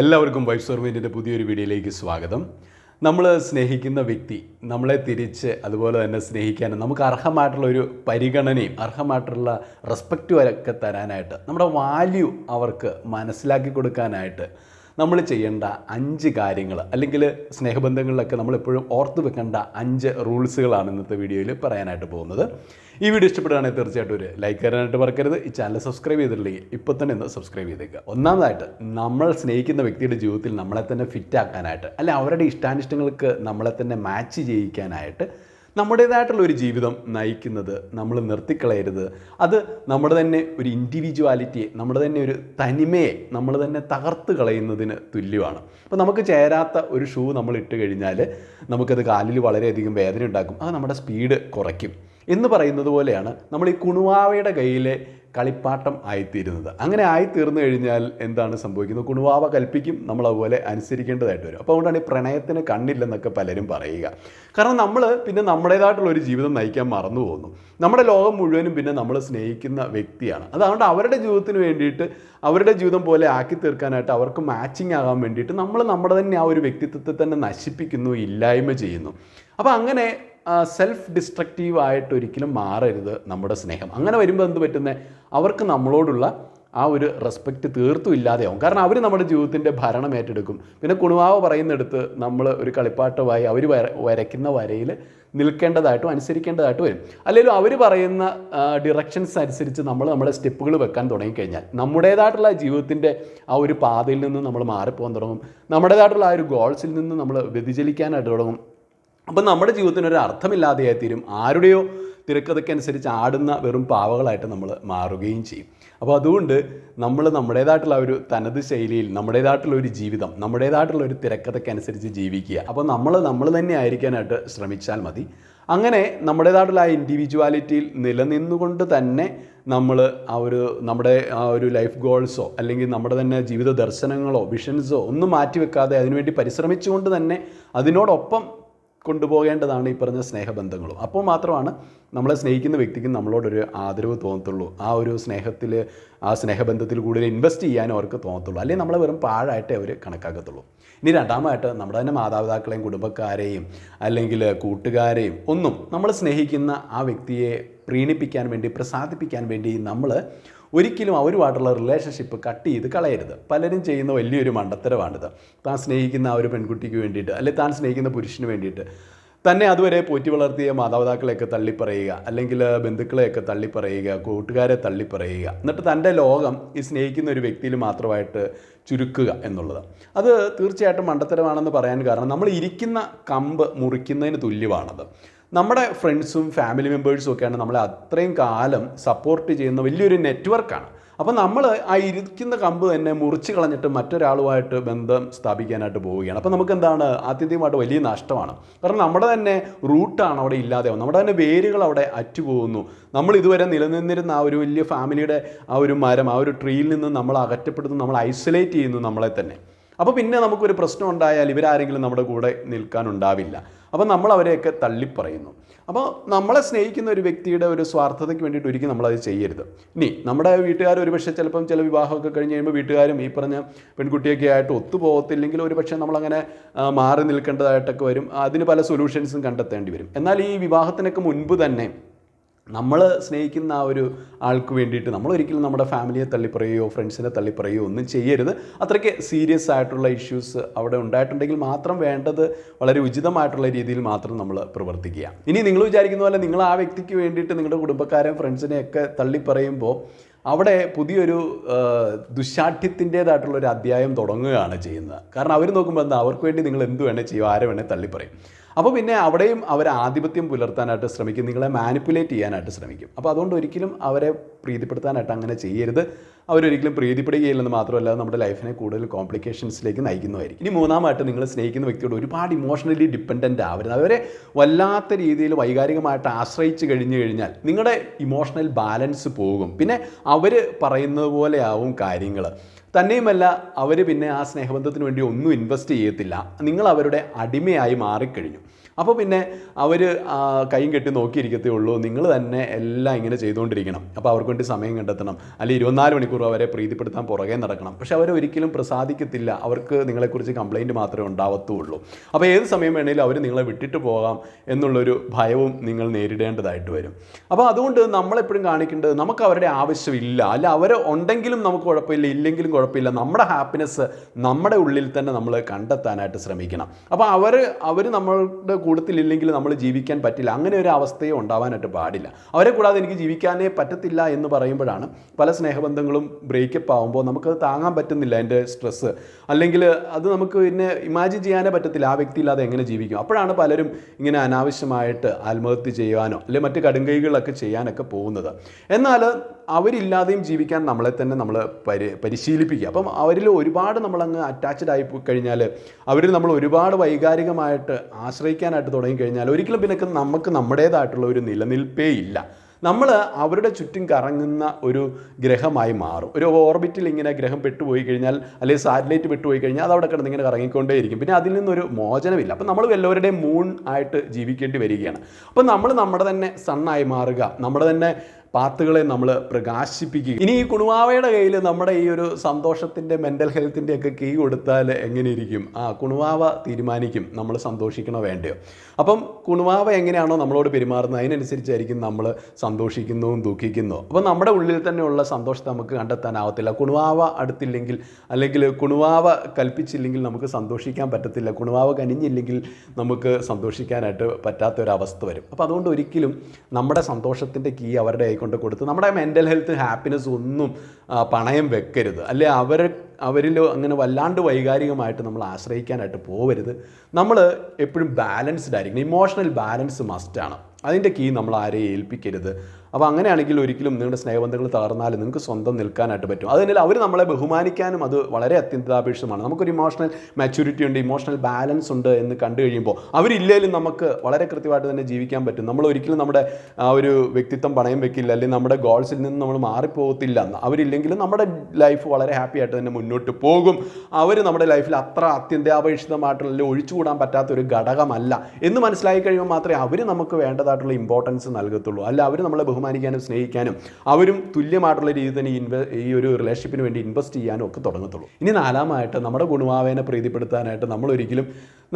എല്ലാവർക്കും വൈഫ് സർവീൻ്റെ പുതിയൊരു വീഡിയോയിലേക്ക് സ്വാഗതം. നമ്മൾ സ്നേഹിക്കുന്ന വ്യക്തി നമ്മളെ തിരിച്ച് അതുപോലെ തന്നെ സ്നേഹിക്കാനും നമുക്ക് അർഹമായിട്ടുള്ള ഒരു പരിഗണനയും അർഹമായിട്ടുള്ള റെസ്പെക്റ്റും ഒക്കെ തരാനായിട്ട് നമ്മുടെ വാല്യൂ അവർക്ക് മനസ്സിലാക്കി കൊടുക്കാനായിട്ട് നമ്മൾ ചെയ്യേണ്ട 5 കാര്യങ്ങൾ അല്ലെങ്കിൽ സ്നേഹബന്ധങ്ങളിലൊക്കെ നമ്മളെപ്പോഴും ഓർത്ത് വെക്കേണ്ട 5 റൂൾസുകളാണ് ഇന്നത്തെ വീഡിയോയിൽ പറയാനായിട്ട് പോകുന്നത്. ഈ വീഡിയോ ഇഷ്ടപ്പെടുകയാണെങ്കിൽ തീർച്ചയായിട്ടും ഒരു ലൈക്ക് തരാനായിട്ട് മറക്കരുത്. ഈ ചാനൽ സബ്സ്ക്രൈബ് ചെയ്തിട്ടില്ലെങ്കിൽ ഇപ്പോൾ തന്നെ ഒന്ന് സബ്സ്ക്രൈബ് ചെയ്തേക്കുക. ഒന്നാമതായിട്ട് നമ്മൾ സ്നേഹിക്കുന്ന വ്യക്തിയുടെ ജീവിതത്തിൽ നമ്മളെ തന്നെ ഫിറ്റ് ആക്കാനായിട്ട് അല്ലെ അവരുടെ ഇഷ്ടാനിഷ്ടങ്ങൾക്ക് നമ്മളെ തന്നെ മാച്ച് ചെയ്യിക്കാനായിട്ട് നമ്മുടേതായിട്ടുള്ള ഒരു ജീവിതം നയിക്കുന്നത് നമ്മൾ നിർത്തിക്കളയരുത്. അത് നമ്മുടെ തന്നെ ഒരു ഇൻഡിവിജ്വാലിറ്റിയെ നമ്മുടെ തന്നെ ഒരു തനിമയെ നമ്മൾ തന്നെ തകർത്ത് കളയുന്നതിന് തുല്യമാണ്. അപ്പോൾ നമുക്ക് ചേരാത്ത ഒരു ഷൂ നമ്മൾ ഇട്ട് കഴിഞ്ഞാൽ നമുക്കത് കാലിൽ വളരെയധികം വേദന ഉണ്ടാക്കും. അത് നമ്മുടെ സ്പീഡ് കുറയ്ക്കും എന്ന് പറയുന്നത് പോലെയാണ് നമ്മൾ ഈ കുണുവാവയുടെ കയ്യിലെ കളിപ്പാട്ടം ആയിത്തീരുന്നത്. അങ്ങനെ ആയിത്തീർന്നു കഴിഞ്ഞാൽ എന്താണ് സംഭവിക്കുന്നത്? കുണുവാവ കൽപ്പിക്കും, നമ്മൾ അതുപോലെ അനുസരിക്കേണ്ടതായിട്ട് വരും. അപ്പോൾ അതുകൊണ്ടാണ് ഈ പ്രണയത്തിന് കണ്ണില്ലെന്നൊക്കെ പലരും പറയുക. കാരണം നമ്മൾ പിന്നെ നമ്മുടേതായിട്ടുള്ള ഒരു ജീവിതം നയിക്കാൻ മറന്നു പോകുന്നു. നമ്മുടെ ലോകം മുഴുവനും പിന്നെ നമ്മൾ സ്നേഹിക്കുന്ന വ്യക്തിയാണ്. അതുകൊണ്ട് അവരുടെ ജീവിതത്തിന് വേണ്ടിയിട്ട് അവരുടെ ജീവിതം പോലെ ആക്കി തീർക്കാനായിട്ട് അവർക്ക് മാച്ചിങ് ആകാൻ വേണ്ടിയിട്ട് നമ്മൾ നമ്മുടെ തന്നെ ആ ഒരു വ്യക്തിത്വത്തെ തന്നെ നശിപ്പിക്കുന്നു, ഇല്ലായ്മ ചെയ്യുന്നു. അപ്പോൾ അങ്ങനെ സെൽഫ് ഡിസ്ട്രക്റ്റീവ് ആയിട്ട് ഒരിക്കലും മാറരുത് നമ്മുടെ സ്നേഹം. അങ്ങനെ വരുമ്പോൾ എന്ത് പറ്റുന്നത്? അവർക്ക് നമ്മളോടുള്ള ആ ഒരു റെസ്പെക്റ്റ് തീർത്തും ഇല്ലാതെയാവും. കാരണം അവർ നമ്മുടെ ജീവിതത്തിൻ്റെ ഭരണം ഏറ്റെടുക്കും. പിന്നെ കുണുവാവ് പറയുന്നിടത്ത് നമ്മൾ ഒരു കളിപ്പാട്ടമായി അവർ വരയ്ക്കുന്ന വരയിൽ നിൽക്കേണ്ടതായിട്ടും അനുസരിക്കേണ്ടതായിട്ട് വരും. അല്ലെങ്കിൽ അവർ പറയുന്ന ഡിറക്ഷൻസ് അനുസരിച്ച് നമ്മൾ നമ്മുടെ സ്റ്റെപ്പുകൾ വെക്കാൻ തുടങ്ങിക്കഴിഞ്ഞാൽ നമ്മുടേതായിട്ടുള്ള ജീവിതത്തിൻ്റെ ആ ഒരു പാതയിൽ നിന്ന് നമ്മൾ മാറിപ്പോകാൻ തുടങ്ങും. നമ്മുടേതായിട്ടുള്ള ആ ഒരു ഗോൾസിൽ നിന്ന് നമ്മൾ വ്യതിചലിക്കാനായിട്ട് തുടങ്ങും. അപ്പം നമ്മുടെ ജീവിതത്തിനൊരു അർത്ഥമില്ലാതെയായി തീരും. ആരുടെയോ തിരക്കഥയ്ക്കനുസരിച്ച് ആടുന്ന വെറും പാവകളായിട്ട് നമ്മൾ മാറുകയും ചെയ്യും. അപ്പോൾ അതുകൊണ്ട് നമ്മൾ നമ്മുടേതായിട്ടുള്ള ഒരു തനത് ശൈലിയിൽ നമ്മുടേതായിട്ടുള്ള ഒരു ജീവിതം നമ്മുടേതായിട്ടുള്ള ഒരു തിരക്കഥയ്ക്കനുസരിച്ച് ജീവിക്കുക. അപ്പോൾ നമ്മൾ തന്നെ ആയിരിക്കാനായിട്ട് ശ്രമിച്ചാൽ മതി. അങ്ങനെ നമ്മുടേതായിട്ടുള്ള ആ ഇൻഡിവിജ്വാലിറ്റിയിൽ നിലനിന്നുകൊണ്ട് തന്നെ നമ്മൾ നമ്മുടെ ആ ഒരു ലൈഫ് ഗോൾസോ അല്ലെങ്കിൽ നമ്മുടെ തന്നെ ജീവിത ദർശനങ്ങളോ വിഷൻസോ ഒന്നും മാറ്റിവെക്കാതെ അതിനുവേണ്ടി പരിശ്രമിച്ചുകൊണ്ട് തന്നെ അതിനോടൊപ്പം കൊണ്ടുപോകേണ്ടതാണ് ഈ പറഞ്ഞ സ്നേഹബന്ധങ്ങളും. അപ്പോൾ മാത്രമാണ് നമ്മളെ സ്നേഹിക്കുന്ന വ്യക്തിക്ക് നമ്മളോടൊരു ആദരവ് തോന്നത്തുള്ളൂ. ആ ഒരു സ്നേഹത്തിൽ ആ സ്നേഹബന്ധത്തിൽ കൂടുതൽ ഇൻവെസ്റ്റ് ചെയ്യാനും അവർക്ക് തോന്നത്തുള്ളൂ. അല്ലെങ്കിൽ നമ്മളെ വെറും പാഴായിട്ടേ അവർ കണക്കാക്കത്തുള്ളൂ. ഇനി രണ്ടാമതായിട്ട് നമ്മുടെ തന്നെ മാതാപിതാക്കളെയും കുടുംബക്കാരെയും അല്ലെങ്കിൽ കൂട്ടുകാരെയും ഒന്നും നമ്മൾ സ്നേഹിക്കുന്ന ആ വ്യക്തിയെ പ്രീണിപ്പിക്കാൻ വേണ്ടി പ്രസാദിപ്പിക്കാൻ വേണ്ടി നമ്മൾ ഒരിക്കലും അവരുമായിട്ടുള്ള റിലേഷൻഷിപ്പ് കട്ട് ചെയ്ത് കളയരുത്. പലരും ചെയ്യുന്ന വലിയൊരു മണ്ടത്തരമാണിത്. താൻ സ്നേഹിക്കുന്ന ആ ഒരു പെൺകുട്ടിക്ക് വേണ്ടിയിട്ട് അല്ലെങ്കിൽ താൻ സ്നേഹിക്കുന്ന പുരുഷന് വേണ്ടിയിട്ട് തന്നെ അതുവരെ പോറ്റി വളർത്തിയ മാതാപിതാക്കളെയൊക്കെ തള്ളിപ്പറയുക, അല്ലെങ്കിൽ ബന്ധുക്കളെയൊക്കെ തള്ളിപ്പറയുക, കൂട്ടുകാരെ തള്ളിപ്പറയുക, എന്നിട്ട് തൻ്റെ ലോകം ഈ സ്നേഹിക്കുന്ന ഒരു വ്യക്തിയിൽ മാത്രമായിട്ട് ചുരുക്കുക എന്നുള്ളത്. അത് തീർച്ചയായിട്ടും മണ്ടത്തരമാണെന്ന് പറയാൻ കാരണം നമ്മൾ ഇരിക്കുന്ന കമ്പ് മുറിക്കുന്നതിന് തുല്യമാണത്. നമ്മുടെ ഫ്രണ്ട്സും ഫാമിലി മെമ്പേഴ്സും ഒക്കെയാണ് നമ്മളെ അത്രയും കാലം സപ്പോർട്ട് ചെയ്യുന്ന വലിയൊരു നെറ്റ്വർക്കാണ്. അപ്പോൾ നമ്മൾ ആ ഇരിക്കുന്ന കമ്പ് തന്നെ മുറിച്ച് കളഞ്ഞിട്ട് മറ്റൊരാളുമായിട്ട് ബന്ധം സ്ഥാപിക്കാനായിട്ട് പോവുകയാണ്. അപ്പോൾ നമുക്ക് എന്താണ്? ആത്യന്തികമായിട്ട് വലിയ നഷ്ടമാണ്. കാരണം നമ്മുടെ തന്നെ റൂട്ടാണ് അവിടെ ഇല്ലാതെയാവും, നമ്മുടെ തന്നെ വേരുകൾ അവിടെ അറ്റുപോകുന്നു. നമ്മൾ ഇതുവരെ നിലനിന്നിരുന്ന ആ ഒരു വലിയ ഫാമിലിയുടെ ആ ഒരു മരം, ആ ഒരു ട്രീയിൽ നിന്ന് നമ്മൾ അകറ്റപ്പെടുന്നു, നമ്മൾ ഐസൊലേറ്റ് ചെയ്യുന്നു നമ്മളെ തന്നെ. അപ്പോൾ പിന്നെ നമുക്കൊരു പ്രശ്നം ഉണ്ടായാൽ ഇവരാരെങ്കിലും നമ്മുടെ കൂടെ നിൽക്കാനുണ്ടാവില്ല. അപ്പോൾ നമ്മൾ അവരെയൊക്കെ തള്ളിപ്പറയുന്നു. അപ്പോൾ നമ്മളെ സ്നേഹിക്കുന്ന ഒരു വ്യക്തിയുടെ ഒരു സ്വാർത്ഥതയ്ക്ക് വേണ്ടിയിട്ട് ഒരിക്കലും നമ്മളത് ചെയ്യരുത്. ഇനി നമ്മുടെ വീട്ടുകാർ ഒരുപക്ഷെ ചിലപ്പം ചില വിവാഹമൊക്കെ കഴിഞ്ഞ് കഴിയുമ്പോൾ വീട്ടുകാരും ഈ പറഞ്ഞ പെൺകുട്ടിയൊക്കെ ആയിട്ട് ഒത്തുപോകത്തില്ലെങ്കിൽ ഒരുപക്ഷെ നമ്മളങ്ങനെ മാറി നിൽക്കേണ്ടതായിട്ടൊക്കെ വരും. അതിന് പല സൊല്യൂഷൻസും കണ്ടെത്തേണ്ടി വരും. എന്നാൽ ഈ വിവാഹത്തിനൊക്കെ മുൻപ് തന്നെ നമ്മൾ സ്നേഹിക്കുന്ന ആ ഒരു ആൾക്ക് വേണ്ടിയിട്ട് നമ്മൾ ഒരിക്കലും നമ്മുടെ ഫാമിലിയെ തള്ളിപ്പറയുകയോ ഫ്രണ്ട്സിനെ തള്ളിപ്പറയുകയോ ഒന്നും ചെയ്യരുത്. അത്രയ്ക്ക് സീരിയസ് ആയിട്ടുള്ള ഇഷ്യൂസ് അവിടെ ഉണ്ടായിട്ടുണ്ടെങ്കിൽ മാത്രം വേണ്ടത് വളരെ ഉചിതമായിട്ടുള്ള രീതിയിൽ മാത്രം നമ്മൾ പ്രവർത്തിക്കുക. ഇനി നിങ്ങൾ വിചാരിക്കുന്ന പോലെ നിങ്ങൾ ആ വ്യക്തിക്ക് വേണ്ടിയിട്ട് നിങ്ങളുടെ കുടുംബക്കാരെയും ഫ്രണ്ട്സിനെയൊക്കെ തള്ളിപ്പറയുമ്പോൾ അവിടെ പുതിയൊരു ദുശാഠ്യത്തിൻ്റേതായിട്ടുള്ളൊരു അധ്യായം തുടങ്ങുകയാണ് ചെയ്യുന്നത്. കാരണം അവർ നോക്കുമ്പോൾ എന്താ, അവർക്ക് വേണ്ടി നിങ്ങൾ എന്ത് വേണേൽ ചെയ്യും, ആരെ വേണേൽ തള്ളിപ്പറയും. അപ്പോൾ പിന്നെ അവിടെയും അവർ ആധിപത്യം പുലർത്താനായിട്ട് ശ്രമിക്കും, നിങ്ങളെ മാനിപ്പുലേറ്റ് ചെയ്യാനായിട്ട് ശ്രമിക്കും. അപ്പോൾ അതുകൊണ്ട് ഒരിക്കലും അവരെ പ്രീതിപ്പെടുത്താനായിട്ട് അങ്ങനെ ചെയ്യരുത്. അവരൊരിക്കലും പ്രീതിപ്പെടുകയില്ലെന്ന് മാത്രമല്ല നമ്മുടെ ലൈഫിനെ കൂടുതൽ കോംപ്ലിക്കേഷൻസിലേക്ക് നയിക്കുന്നതായിരിക്കും. ഇനി മൂന്നാമായിട്ട് നിങ്ങൾ സ്നേഹിക്കുന്ന വ്യക്തിയോട് ഒരുപാട് ഇമോഷണലി ഡിപ്പെൻഡൻ്റ് ആവരുത്. അവരെ വല്ലാത്ത രീതിയിൽ വൈകാരികമായിട്ട് ആശ്രയിച്ച് കഴിഞ്ഞാൽ നിങ്ങളുടെ ഇമോഷണൽ ബാലൻസ് പോകും. പിന്നെ അവർ പറയുന്നത് പോലെ ആവും കാര്യങ്ങൾ. തന്നെയുമല്ല അവർ പിന്നെ ആ സ്നേഹബന്ധത്തിന് വേണ്ടി ഒന്നും ഇൻവെസ്റ്റ് ചെയ്യത്തില്ല. നിങ്ങൾ അവരുടെ അടിമയായി മാറിക്കഴിഞ്ഞു. അപ്പോൾ പിന്നെ അവർ കൈയും കെട്ടി നോക്കിയിരിക്കത്തേ ഉള്ളൂ. നിങ്ങൾ തന്നെ എല്ലാം ഇങ്ങനെ ചെയ്തുകൊണ്ടിരിക്കണം. അപ്പോൾ അവർക്ക് വേണ്ടി സമയം കണ്ടെത്തണം, അല്ലെങ്കിൽ 24 മണിക്കൂർ മണിക്കൂറും അവരെ പ്രീതിപ്പെടുത്താൻ പുറകെ നടക്കണം. പക്ഷെ അവരൊരിക്കലും പ്രസാദിക്കത്തില്ല. അവർക്ക് നിങ്ങളെക്കുറിച്ച് കംപ്ലയിൻറ്റ് മാത്രമേ ഉണ്ടാവത്തുള്ളൂ. അപ്പോൾ ഏത് സമയം വേണമെങ്കിലും അവർ നിങ്ങളെ വിട്ടിട്ട് പോകാം എന്നുള്ളൊരു ഭയവും നിങ്ങൾ നേരിടേണ്ടതായിട്ട് വരും. അപ്പോൾ അതുകൊണ്ട് നമ്മളെപ്പോഴും കാണിക്കേണ്ടത് നമുക്ക് അവരുടെ ആവശ്യമില്ല, അല്ല അവർ ഉണ്ടെങ്കിലും നമുക്ക് കുഴപ്പമില്ല, ഇല്ലെങ്കിലും കുഴപ്പമില്ല. നമ്മുടെ ഹാപ്പിനെസ് നമ്മുടെ ഉള്ളിൽ തന്നെ നമ്മൾ കണ്ടെത്താനായിട്ട് ശ്രമിക്കണം. അപ്പോൾ അവർ നമ്മളുടെ കൂട്ടത്തിലില്ലെങ്കിൽ നമ്മൾ ജീവിക്കാൻ പറ്റില്ല, അങ്ങനെ ഒരു അവസ്ഥയും ഉണ്ടാവാനായിട്ട് പാടില്ല. അവരെ കൂടാതെ എനിക്ക് ജീവിക്കാനേ പറ്റത്തില്ല എന്ന് പറയുമ്പോഴാണ് പല സ്നേഹബന്ധങ്ങളും ബ്രേക്കപ്പ് ആകുമ്പോൾ നമുക്കത് താങ്ങാൻ പറ്റുന്നില്ല, എൻ്റെ സ്ട്രെസ്സ്, അല്ലെങ്കിൽ അത് നമുക്ക് പിന്നെ ഇമാജിൻ ചെയ്യാനേ പറ്റത്തില്ല ആ വ്യക്തി ഇല്ലാതെ എങ്ങനെ ജീവിക്കും. അപ്പോഴാണ് പലരും ഇങ്ങനെ അനാവശ്യമായിട്ട് ആത്മഹത്യ ചെയ്യാനോ അല്ലെങ്കിൽ മറ്റ് കടുങ്കൈകളൊക്കെ ചെയ്യാനൊക്കെ പോകുന്നത്. എന്നാൽ അവരില്ലാതെയും ജീവിക്കാൻ നമ്മളെ തന്നെ നമ്മൾ പരിശീലിപ്പിക്കുക. അപ്പം അവരിൽ ഒരുപാട് നമ്മളങ്ങ് അറ്റാച്ച്ഡ് ആയി കഴിഞ്ഞാൽ, അവരിൽ നമ്മൾ ഒരുപാട് വൈകാരികമായിട്ട് ആശ്രയിക്കാനായിട്ട് തുടങ്ങിക്കഴിഞ്ഞാൽ ഒരിക്കലും പിന്നെ നമുക്ക് നമ്മുടേതായിട്ടുള്ള ഒരു നിലനിൽപ്പേ ഇല്ല. നമ്മൾ അവരുടെ ചുറ്റും കറങ്ങുന്ന ഒരു ഗ്രഹമായി മാറും. ഒരു ഓർബിറ്റിൽ ഇങ്ങനെ ഗ്രഹം പെട്ടുപോയി കഴിഞ്ഞാൽ, അല്ലെങ്കിൽ സാറ്റലൈറ്റ് പെട്ടുപോയി കഴിഞ്ഞാൽ അത് അവിടെ കിടന്ന് ഇങ്ങനെ കറങ്ങിക്കൊണ്ടേയിരിക്കും. പിന്നെ അതിൽ നിന്നൊരു മോചനമില്ല. അപ്പം നമ്മൾ എല്ലാവരുടെയും മൂൺ ആയിട്ട് ജീവിക്കേണ്ടി വരികയാണ്. അപ്പം നമ്മൾ നമ്മുടെ തന്നെ സണ്ണായി മാറുക, നമ്മുടെ തന്നെ പാത്തുകളെ നമ്മൾ പ്രകാശിപ്പിക്കുക. ഇനി ഈ കുണുവാവയുടെ കയ്യിൽ നമ്മുടെ ഈ ഒരു സന്തോഷത്തിൻ്റെ മെൻ്റൽ ഹെൽത്തിൻ്റെയൊക്കെ കീ കൊടുത്താൽ എങ്ങനെയിരിക്കും? കുണുവാവ തീരുമാനിക്കും നമ്മൾ സന്തോഷിക്കണോ വേണ്ടയോ. അപ്പം കുണുവാവ എങ്ങനെയാണോ നമ്മളോട് പെരുമാറുന്നത് അതിനനുസരിച്ചായിരിക്കും നമ്മൾ സന്തോഷിക്കുന്നതും ദുഃഖിക്കുന്നതും. അപ്പം നമ്മുടെ ഉള്ളിൽ തന്നെയുള്ള സന്തോഷത്തെ നമുക്ക് കണ്ടെത്താനാവത്തില്ല. കുണുവാവ അടുത്തില്ലെങ്കിൽ, അല്ലെങ്കിൽ കുണുവാവ കൽപ്പിച്ചില്ലെങ്കിൽ നമുക്ക് സന്തോഷിക്കാൻ പറ്റത്തില്ല. കുണുവാവ കനിഞ്ഞില്ലെങ്കിൽ നമുക്ക് സന്തോഷിക്കാനായിട്ട് പറ്റാത്തൊരവസ്ഥ വരും. അപ്പോൾ അതുകൊണ്ട് ഒരിക്കലും നമ്മുടെ സന്തോഷത്തിൻ്റെ കീ അവരുടെ കൊണ്ട് കൊടുത്ത് നമ്മുടെ മെൻ്റൽ ഹെൽത്ത്, ഹാപ്പിനെസ് ഒന്നും പണയം വെക്കരുത്. അല്ലെ അവരിൽ അങ്ങനെ വല്ലാണ്ട് വൈകാരികമായിട്ട് നമ്മൾ ആശ്രയിക്കാനായിട്ട് പോകരുത്. നമ്മൾ എപ്പോഴും ബാലൻസ്ഡ് ആയിരിക്കണം. ഇമോഷണൽ ബാലൻസ് മസ്റ്റാണ്. അതിൻ്റെ കീ നമ്മൾ ആരെയും ഏൽപ്പിക്കരുത്. അപ്പോൾ അങ്ങനെയാണെങ്കിൽ ഒരിക്കലും നിങ്ങളുടെ സ്നേഹബന്ധങ്ങൾ തകർന്നാലും നിങ്ങൾക്ക് സ്വന്തം നിൽക്കാനായിട്ട് പറ്റും. അതിനാൽ അവർ നമ്മളെ ബഹുമാനിക്കാനും അത് വളരെ അത്യന്താപേക്ഷിതമാണ്. നമുക്കൊരു ഇമോഷണൽ മാച്യൂരിറ്റി ഉണ്ട്, ഇമോഷണൽ ബാലൻസ് ഉണ്ട് എന്ന് കണ്ടു കഴിയുമ്പോൾ അവരില്ലെങ്കിലും നമുക്ക് വളരെ കൃത്യമായിട്ട് തന്നെ ജീവിക്കാൻ പറ്റും. നമ്മൾ ഒരിക്കലും നമ്മുടെ ആ ഒരു വ്യക്തിത്വം പണയം വെക്കില്ല, അല്ലെങ്കിൽ നമ്മുടെ ഗോൾസിൽ നിന്ന് നമ്മൾ മാറിപ്പോകത്തില്ല. അവരില്ലെങ്കിലും നമ്മുടെ ലൈഫ് വളരെ ഹാപ്പി ആയിട്ട് തന്നെ മുന്നോട്ട് പോകും. അവർ നമ്മുടെ ലൈഫിൽ അത്ര അത്യന്താപേക്ഷിതമായിട്ടുള്ള ഒഴിച്ചുകൂടാൻ പറ്റാത്തൊരു ഘടകമല്ല എന്ന് മനസ്സിലാക്കി കഴിയുമ്പോൾ മാത്രമേ അവർ നമുക്ക് വേണ്ടതായിട്ടുള്ള ഇമ്പോർട്ടൻസ് നൽകത്തുള്ളൂ. അല്ല അവർ നമ്മളെ ബഹുമാനിക്കാനും സ്നേഹിക്കാനും അവരും തുല്യമായിട്ടുള്ള രീതിയിൽ തന്നെ ഈ ഒരു റിലേഷൻഷിപ്പിന് വേണ്ടി ഇൻവെസ്റ്റ് ചെയ്യാനും ഒക്കെ തുടങ്ങത്തുള്ളൂ. ഇനി നാലാമായിട്ട് നമ്മുടെ ഗുണവാവേനെ പ്രീതിപ്പെടുത്താനായിട്ട് നമ്മൾ ഒരിക്കലും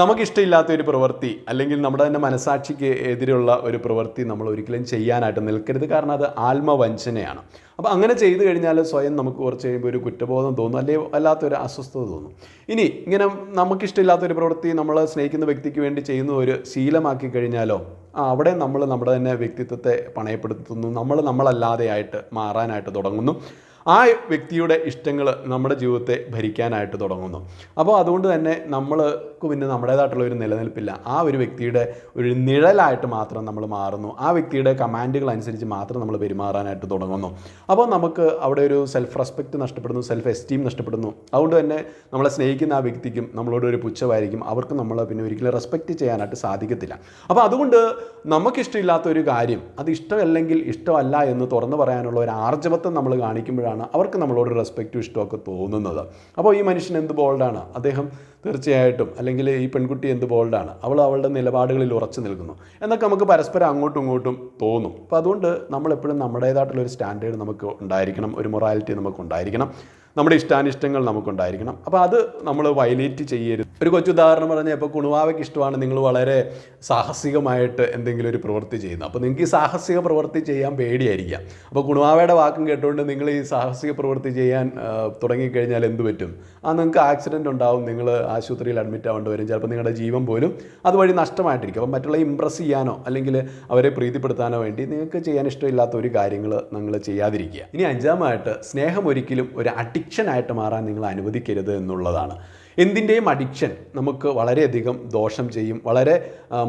നമുക്കിഷ്ടമില്ലാത്ത ഒരു പ്രവൃത്തി, അല്ലെങ്കിൽ നമ്മുടെ തന്നെ മനസാക്ഷിക്ക് എതിരുള്ള ഒരു പ്രവൃത്തി നമ്മൾ ഒരിക്കലും ചെയ്യാനായിട്ട് നിൽക്കരുത്. കാരണം അത് ആത്മവഞ്ചനയാണ്. അപ്പോൾ അങ്ങനെ ചെയ്തു കഴിഞ്ഞാൽ സ്വയം നമുക്ക് കുറച്ച് കഴിയുമ്പോൾ ഒരു കുറ്റബോധം തോന്നും, അല്ലെങ്കിൽ വല്ലാത്തൊരു അസ്വസ്ഥത തോന്നും. ഇനി ഇങ്ങനെ നമുക്കിഷ്ടമില്ലാത്തൊരു പ്രവൃത്തി നമ്മൾ സ്നേഹിക്കുന്ന വ്യക്തിക്ക് വേണ്ടി ചെയ്യുന്ന ഒരു ശീലമാക്കി കഴിഞ്ഞാലോ അവിടെ നമ്മൾ നമ്മുടെ തന്നെ വ്യക്തിത്വത്തെ പണയപ്പെടുത്തുന്നു. നമ്മളല്ലാതെയായിട്ട് മാറാനായിട്ട് തുടങ്ങുന്നു. ആ വ്യക്തിയുടെ ഇഷ്ടങ്ങൾ നമ്മുടെ ജീവിതത്തെ ഭരിക്കാനായിട്ട് തുടങ്ങുന്നു. അപ്പോൾ അതുകൊണ്ട് തന്നെ നമ്മൾക്ക് പിന്നെ നമ്മുടേതായിട്ടുള്ള ഒരു നിലനിൽപ്പില്ല. ആ ഒരു വ്യക്തിയുടെ ഒരു നിഴലായിട്ട് മാത്രം നമ്മൾ മാറുന്നു. ആ വ്യക്തിയുടെ കമാൻഡുകൾ അനുസരിച്ച് മാത്രം നമ്മൾ പെരുമാറാനായിട്ട് തുടങ്ങുന്നു. അപ്പോൾ നമുക്ക് അവിടെ ഒരു സെൽഫ് റെസ്പെക്റ്റ് നഷ്ടപ്പെടുന്നു, സെൽഫ് എസ്റ്റീം നഷ്ടപ്പെടുന്നു. അതുകൊണ്ട് തന്നെ നമ്മളെ സ്നേഹിക്കുന്ന ആ വ്യക്തിക്കും നമ്മളോട് ഒരു പുച്ഛമായിരിക്കും. അവർക്ക് നമ്മളെ പിന്നെ ഒരിക്കലും റെസ്പെക്റ്റ് ചെയ്യാനായിട്ട് സാധിക്കത്തില്ല. അപ്പോൾ അതുകൊണ്ട് നമുക്കിഷ്ടമില്ലാത്ത ഒരു കാര്യം അത് ഇഷ്ടമല്ലെങ്കിൽ ഇഷ്ടമല്ല എന്ന് തുറന്നു പറയാനുള്ള ഒരു ആർജവത്വം നമ്മൾ കാണിക്കുമ്പോഴാണ് അവർക്ക് നമ്മളോട് റെസ്പെക്റ്റും ഇഷ്ടമൊക്കെ തോന്നുന്നത്. അപ്പോൾ ഈ മനുഷ്യൻ എന്ത് ബോൾഡാണ്, അദ്ദേഹം തീർച്ചയായിട്ടും, അല്ലെങ്കിൽ ഈ പെൺകുട്ടി എന്ത് ബോൾഡാണ്, അവളുടെ നിലപാടുകളിൽ ഉറച്ചു നിൽക്കുന്നു എന്നൊക്കെ നമുക്ക് പരസ്പരം അങ്ങോട്ടും ഇങ്ങോട്ടും തോന്നും. അപ്പോൾ അതുകൊണ്ട് നമ്മളെപ്പോഴും നമ്മുടേതായിട്ടുള്ളൊരു സ്റ്റാൻഡേർഡ് നമുക്ക് ഉണ്ടായിരിക്കണം, ഒരു മൊറാലിറ്റി നമുക്ക് ഉണ്ടായിരിക്കണം, നമ്മുടെ ഇഷ്ടാനിഷ്ടങ്ങൾ നമുക്കുണ്ടായിരിക്കണം. അപ്പോൾ അത് നമ്മൾ വയലേറ്റ് ചെയ്യരുത്. ഒരു കൊച്ചു ഉദാഹരണം പറഞ്ഞാൽ, ഇപ്പോൾ കുണുവാവയ്ക്ക് ഇഷ്ടമാണ് നിങ്ങൾ വളരെ സാഹസികമായിട്ട് എന്തെങ്കിലും ഒരു പ്രവൃത്തി ചെയ്യുന്നത്. അപ്പോൾ നിങ്ങൾക്ക് ഈ സാഹസിക പ്രവൃത്തി ചെയ്യാൻ പേടിയായിരിക്കാം. അപ്പോൾ കുണുവാവയുടെ വാക്കും കേട്ടുകൊണ്ട് നിങ്ങൾ ഈ സാഹസിക പ്രവൃത്തി ചെയ്യാൻ തുടങ്ങിക്കഴിഞ്ഞാൽ എന്ത് പറ്റും? നിങ്ങൾക്ക് ആക്സിഡൻറ്റ് ഉണ്ടാവും, നിങ്ങൾ ആശുപത്രിയിൽ അഡ്മിറ്റ് ആവേണ്ടി വരും, ചിലപ്പോൾ നിങ്ങളുടെ ജീവൻ പോലും അതുവഴി നഷ്ടമായിട്ടിരിക്കും. അപ്പം മറ്റുള്ള ഇമ്പ്രസ് ചെയ്യാനോ അല്ലെങ്കിൽ അവരെ പ്രീതിപ്പെടുത്താനോ വേണ്ടി നിങ്ങൾക്ക് ചെയ്യാൻ ഇഷ്ടമില്ലാത്ത ഒരു കാര്യങ്ങൾ നിങ്ങൾ ചെയ്യാതിരിക്കുക. ഇനി അഞ്ചാമതായിട്ട്, സ്നേഹം ഒരിക്കലും ഒരു അഡിക്ഷനായിട്ട് മാറാൻ നിങ്ങൾ അനുവദിക്കരുത് എന്നുള്ളതാണ്. എന്തിൻ്റെയും അഡിക്ഷൻ നമുക്ക് വളരെയധികം ദോഷം ചെയ്യും. വളരെ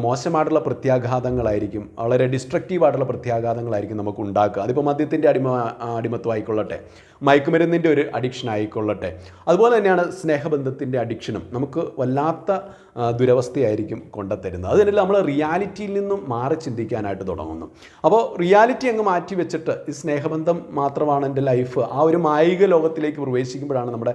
മോശമായിട്ടുള്ള പ്രത്യാഘാതങ്ങളായിരിക്കും, വളരെ ഡിസ്ട്രക്റ്റീവായിട്ടുള്ള പ്രത്യാഘാതങ്ങളായിരിക്കും നമുക്ക് ഉണ്ടാക്കുക. അതിപ്പോൾ മദ്യത്തിൻ്റെ അടിമത്വം ആയിക്കൊള്ളട്ടെ, മയക്കുമരുന്നിൻ്റെ ഒരു അഡിക്ഷൻ ആയിക്കൊള്ളട്ടെ, അതുപോലെ തന്നെയാണ് സ്നേഹബന്ധത്തിൻ്റെ അഡിക്ഷനും നമുക്ക് വല്ലാത്ത ദുരവസ്ഥയായിരിക്കും കൊണ്ടുത്തരുന്നത്. അതിനെല്ലാം നമ്മൾ റിയാലിറ്റിയിൽ നിന്നും മാറി ചിന്തിക്കാനായിട്ട് തുടങ്ങുന്നു. അപ്പോൾ റിയാലിറ്റി അങ്ങ് മാറ്റി വെച്ചിട്ട് ഈ സ്നേഹബന്ധം മാത്രമാണ് എൻ്റെ ലൈഫ്, ആ ഒരു മായിക ലോകത്തിലേക്ക് പ്രവേശിക്കുമ്പോഴാണ് നമ്മുടെ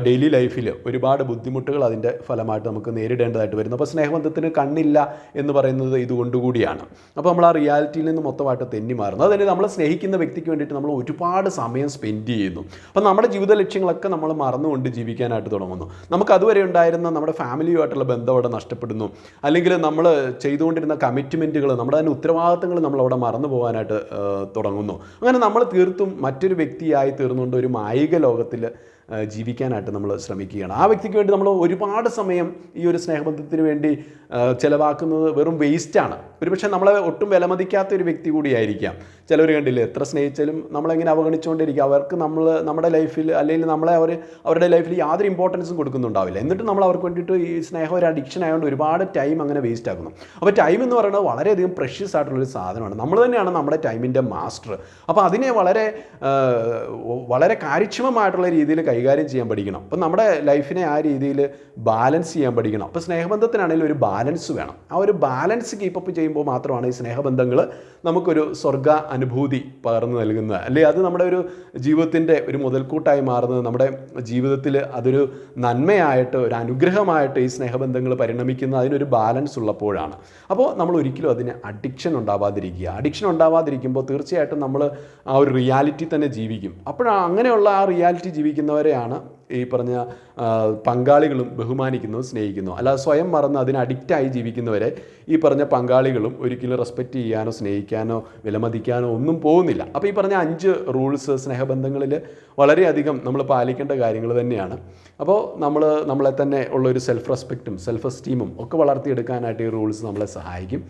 ഡെയിലി ലൈഫിൽ ഒരുപാട് ബുദ്ധിമുട്ടുകൾ അതിൻ്റെ ഫലമായിട്ട് നമുക്ക് നേരിടേണ്ടതായിട്ട് വരുന്നു. അപ്പോൾ സ്നേഹബന്ധത്തിന് കണ്ണില്ല എന്ന് പറയുന്നത് ഇതുകൊണ്ടുകൂടിയാണ്. അപ്പോൾ നമ്മൾ ആ റിയാലിറ്റിയിൽ നിന്ന് മൊത്തമായിട്ട് തെന്നി മാറുന്നു. അതുതന്നെ നമ്മളെ സ്നേഹിക്കുന്ന വ്യക്തിക്ക് വേണ്ടിയിട്ട് നമ്മൾ ഒരുപാട് സമയം സ്പെൻഡ് ചെയ്യുന്നു. അപ്പോൾ നമ്മുടെ ജീവിത ലക്ഷ്യങ്ങളൊക്കെ നമ്മൾ മറന്നുകൊണ്ട് ജീവിക്കാനായിട്ട് തുടങ്ങുന്നു. നമുക്ക് അതുവരെ ഉണ്ടായിരുന്ന നമ്മുടെ ഫാമിലിയുമായിട്ടുള്ള ബന്ധം അവിടെ നഷ്ടപ്പെടുന്നു. അല്ലെങ്കിൽ നമ്മൾ ചെയ്തുകൊണ്ടിരുന്ന കമ്മിറ്റ്മെൻറ്റുകൾ, നമ്മുടെ തന്നെ ഉത്തരവാദിത്തങ്ങൾ നമ്മളവിടെ മറന്നു പോകാനായിട്ട് തുടങ്ങുന്നു. അങ്ങനെ നമ്മൾ തീർത്തും മറ്റൊരു വ്യക്തിയായി തീർന്നുകൊണ്ട് ഒരു മായിക ലോകത്തിൽ ജീവിക്കാനായിട്ട് നമ്മൾ ശ്രമിക്കുകയാണ്. ആ വ്യക്തിക്ക് വേണ്ടി നമ്മൾ ഒരുപാട് സമയം ഈ ഒരു സ്നേഹബന്ധത്തിന് വേണ്ടി ചിലവാക്കുന്നത് വെറും വേസ്റ്റാണ്. ഒരുപക്ഷെ നമ്മളെ ഒട്ടും വിലമതിക്കാത്ത ഒരു വ്യക്തി കൂടിയായിരിക്കാം. ചിലവർ കണ്ടില്ലേ, എത്ര സ്നേഹിച്ചാലും നമ്മളെങ്ങനെ അവഗണിച്ചുകൊണ്ടിരിക്കുക. അവർക്ക് നമ്മുടെ ലൈഫിൽ അല്ലെങ്കിൽ അവരുടെ ലൈഫിൽ യാതൊരു ഇമ്പോർട്ടൻസും കൊടുക്കുന്നുണ്ടാവില്ല. എന്നിട്ട് നമ്മൾ അവർക്ക് വേണ്ടിയിട്ട് ഈ സ്നേഹം ഒരു അഡിക്ഷൻ ആയതുകൊണ്ട് ഒരുപാട് ടൈം അങ്ങനെ വേസ്റ്റ് ആക്കുന്നു. അപ്പോൾ ടൈം എന്ന് പറയുന്നത് വളരെയധികം പ്രഷ്യസ് ആയിട്ടുള്ളൊരു സാധനമാണ്. നമ്മൾ തന്നെയാണ് നമ്മുടെ ടൈമിൻ്റെ മാസ്റ്റർ. അപ്പോൾ അതിനെ വളരെ കാര്യക്ഷമമായിട്ടുള്ള രീതിയിൽ കൈകാര്യം ചെയ്യാൻ പഠിക്കണം. അപ്പോൾ നമ്മുടെ ലൈഫിനെ ആ രീതിയിൽ ബാലൻസ് ചെയ്യാൻ പഠിക്കണം. അപ്പോൾ സ്നേഹബന്ധത്തിനാണെങ്കിലും ഒരു ബാലൻസ് വേണം. ആ ഒരു ബാലൻസ് കീപ്പപ്പ് ചെയ്യുമ്പോൾ മാത്രമാണ് ഈ സ്നേഹബന്ധങ്ങൾ നമുക്കൊരു സ്വർഗ്ഗ അനുഭൂതി പകർന്നു നൽകുന്നത്. അല്ലെങ്കിൽ അത് നമ്മുടെ ഒരു ജീവിതത്തിൻ്റെ ഒരു മുതൽക്കൂട്ടായി മാറുന്നത്, നമ്മുടെ ജീവിതത്തിൽ അതൊരു നന്മയായിട്ട് ഒരു അനുഗ്രഹമായിട്ട് ഈ സ്നേഹബന്ധങ്ങൾ പരിണമിക്കുന്ന അതിനൊരു ബാലൻസ് ഉള്ളപ്പോഴാണ്. അപ്പോൾ നമ്മൾ ഒരിക്കലും അതിന് അഡിക്ഷൻ ഉണ്ടാവാതിരിക്കുക. അഡിക്ഷൻ ഉണ്ടാവാതിരിക്കുമ്പോൾ തീർച്ചയായിട്ടും നമ്മൾ ആ ഒരു റിയാലിറ്റി തന്നെ ജീവിക്കും. അങ്ങനെയുള്ള ആ റിയാലിറ്റി ജീവിക്കുന്നവരെയാണ് ഈ പറഞ്ഞ പങ്കാളികളും ബഹുമാനിക്കുന്നു, സ്നേഹിക്കുന്നു. അല്ലാതെ സ്വയം മറന്ന് അതിന് അഡിക്റ്റായി ജീവിക്കുന്നവരെ ഈ പറഞ്ഞ പങ്കാളികളും ഒരിക്കലും റെസ്പെക്റ്റ് ചെയ്യാനോ സ്നേഹിക്കാനോ വിലമതിക്കാനോ ഒന്നും പോകുന്നില്ല. അപ്പോൾ ഈ പറഞ്ഞ 5 റൂൾസ് സ്നേഹബന്ധങ്ങളിൽ വളരെയധികം നമ്മൾ പാലിക്കേണ്ട കാര്യങ്ങൾ തന്നെയാണ്. അപ്പോൾ നമ്മളെ തന്നെ ഉള്ളൊരു സെൽഫ് റെസ്പെക്റ്റും സെൽഫ് എസ്റ്റീമും ഒക്കെ വളർത്തിയെടുക്കാനായിട്ട് ഈ റൂൾസ് നമ്മളെ സഹായിക്കും.